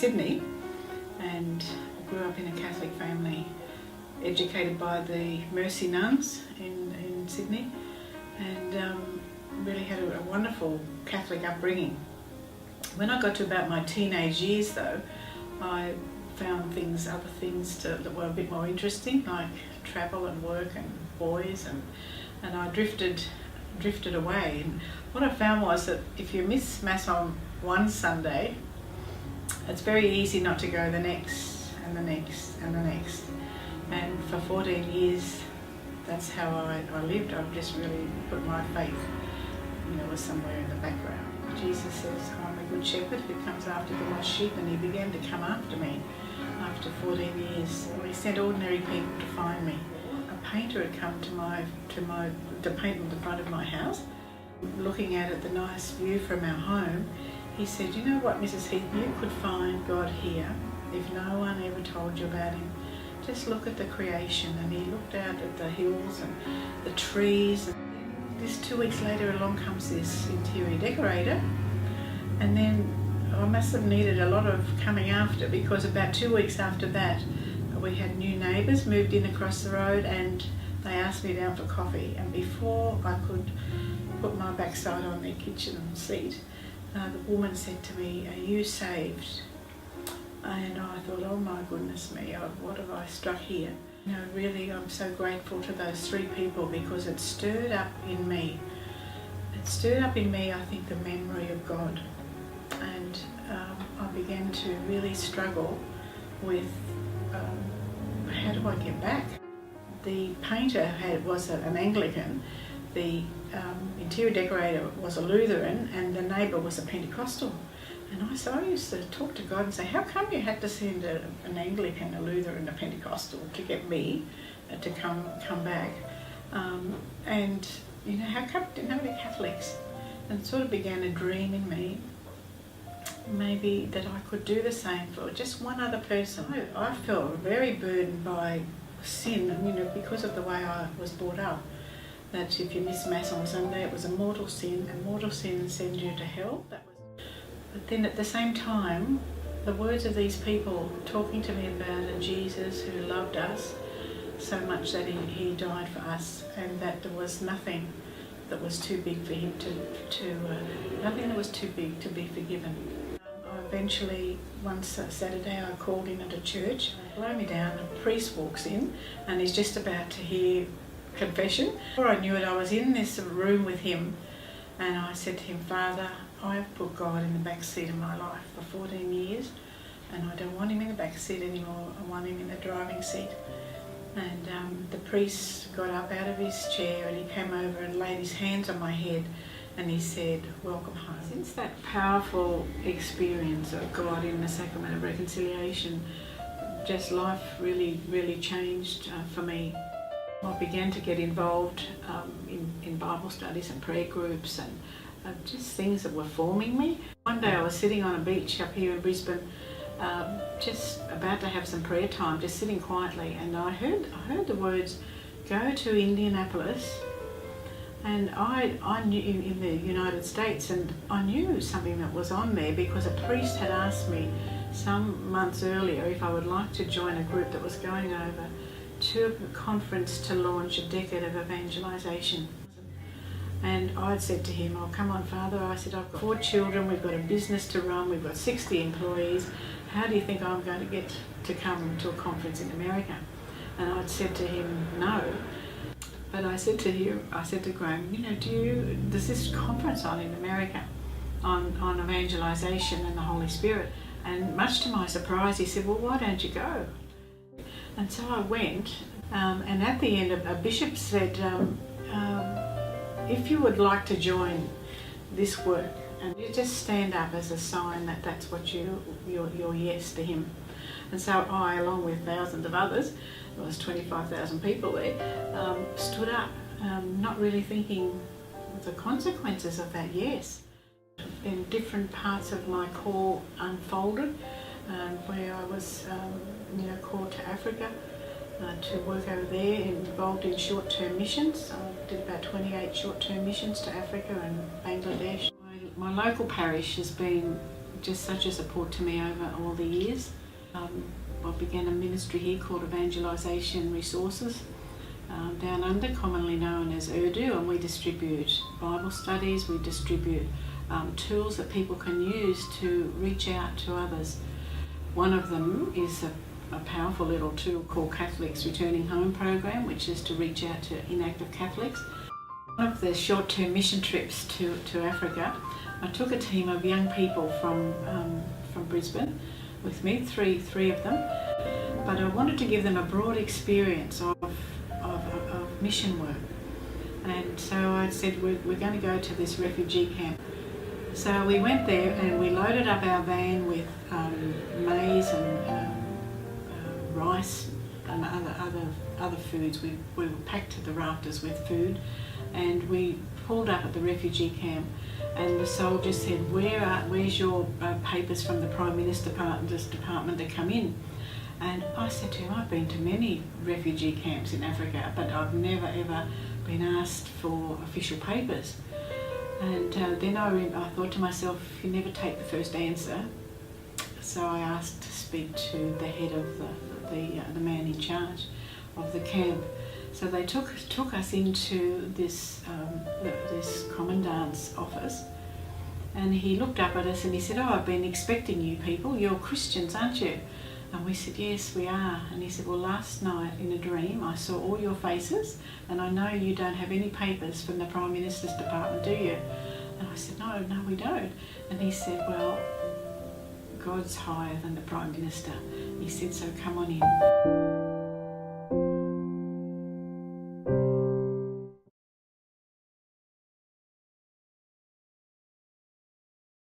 Sydney, and I grew up in a Catholic family, educated by the Mercy nuns in Sydney, and really had a wonderful Catholic upbringing. When I got to about my teenage years though, I found other things that were a bit more interesting, like travel and work and boys, and I drifted away. And what I found was that if you miss Mass on one Sunday, it's very easy not to go the next and the next and the next. And for 14 years, that's how I lived. I've just really put my faith, was somewhere in the background. Jesus says, I'm a good shepherd who comes after the lost sheep, and he began to come after me after 14 years. He sent ordinary people to find me. A painter had come to paint on the front of my house. Looking out at the nice view from our home, he said, you know what, Mrs. Heath, you could find God here if no one ever told you about him. Just look at the creation. And he looked out at the hills and the trees. Just 2 weeks later, along comes this interior decorator, and then I must have needed a lot of coming after, because about 2 weeks after that we had new neighbours moved in across the road, and they asked me down for coffee, and before I could put my backside on their kitchen seat, the woman said to me, are you saved? And I thought, oh my goodness me, what have I struck here? Really, I'm so grateful to those three people, because it stirred up in me. It stirred up in me, I think, the memory of God. And I began to really struggle with how do I get back? The painter was an Anglican, the interior decorator was a Lutheran, and the neighbour was a Pentecostal. And so I used to talk to God and say, how come you had to send an Anglican, a Lutheran, a Pentecostal to get me to come back? And how come you didn't have any Catholics? And it sort of began a dream in me, maybe that I could do the same for just one other person. I felt very burdened by sin, because of the way I was brought up. That if you miss Mass on Sunday, it was a mortal sin, and mortal sin sends you to hell. But then at the same time, the words of these people talking to me about a Jesus who loved us so much that he died for us, and that there was nothing that was too big for him nothing that was too big to be forgiven. Eventually, one Saturday, I called in at a church. They blow me down, a priest walks in, and he's just about to hear confession. Before I knew it, I was in this room with him, and I said to him, Father, I have put God in the back seat of my life for 14 years, and I don't want him in the back seat anymore. I want him in the driving seat. And the priest got up out of his chair, and he came over and laid his hands on my head, and he said, welcome home. Since that powerful experience of God in the Sacrament of Reconciliation, just life really, really changed for me. I began to get involved in Bible studies and prayer groups, and just things that were forming me. One day I was sitting on a beach up here in Brisbane, just about to have some prayer time, just sitting quietly, and I heard the words, go to Indianapolis. And I knew in the United States, and I knew something that was on there because a priest had asked me some months earlier if I would like to join a group that was going over to a conference to launch a decade of evangelization. And I'd said to him, oh, come on, Father. I said, I've got 4 children, we've got a business to run, we've got 60 employees. How do you think I'm going to get to come to a conference in America? And I'd said to him, no. But I said to Graham, there's this conference on in America on evangelization and the Holy Spirit. And much to my surprise, he said, well, why don't you go? And so I went, and at the end, a bishop said, if you would like to join this work, and you just stand up as a sign that that's what your yes to him. And so I, along with thousands of others, there was 25,000 people there, stood up, not really thinking of the consequences of that yes. Then different parts of my call unfolded, where I was called to Africa to work over there, involved in short-term missions. I did about 28 short-term missions to Africa and Bangladesh. My local parish has been just such a support to me over all the years. I began a ministry here called Evangelisation Resources down under, commonly known as Urdu, and we distribute Bible studies, we distribute tools that people can use to reach out to others. One of them is a powerful little tool called Catholics Returning Home Program, which is to reach out to inactive Catholics. One of the short-term mission trips to Africa, I took a team of young people from Brisbane with me, three of them, but I wanted to give them a broad experience of mission work. And so I said, we're going to go to this refugee camp. So we went there and we loaded up our van with maize and rice and other foods. We were packed to the rafters with food, and we pulled up at the refugee camp, and the soldier said, where's your papers from the Prime Minister's department to come in? And I said to him, I've been to many refugee camps in Africa, but I've never ever been asked for official papers. And then I thought to myself, you never take the first answer. So I asked to speak to the head of the man in charge of the camp. So they took us into this commandant's office, and he looked up at us and he said, I've been expecting you people. You're Christians, aren't you? And we said, yes, we are. And he said, well, last night in a dream I saw all your faces, and I know you don't have any papers from the Prime Minister's department, do you? And I said, no, we don't. And he said, well, God's higher than the Prime Minister. He said, so come on in.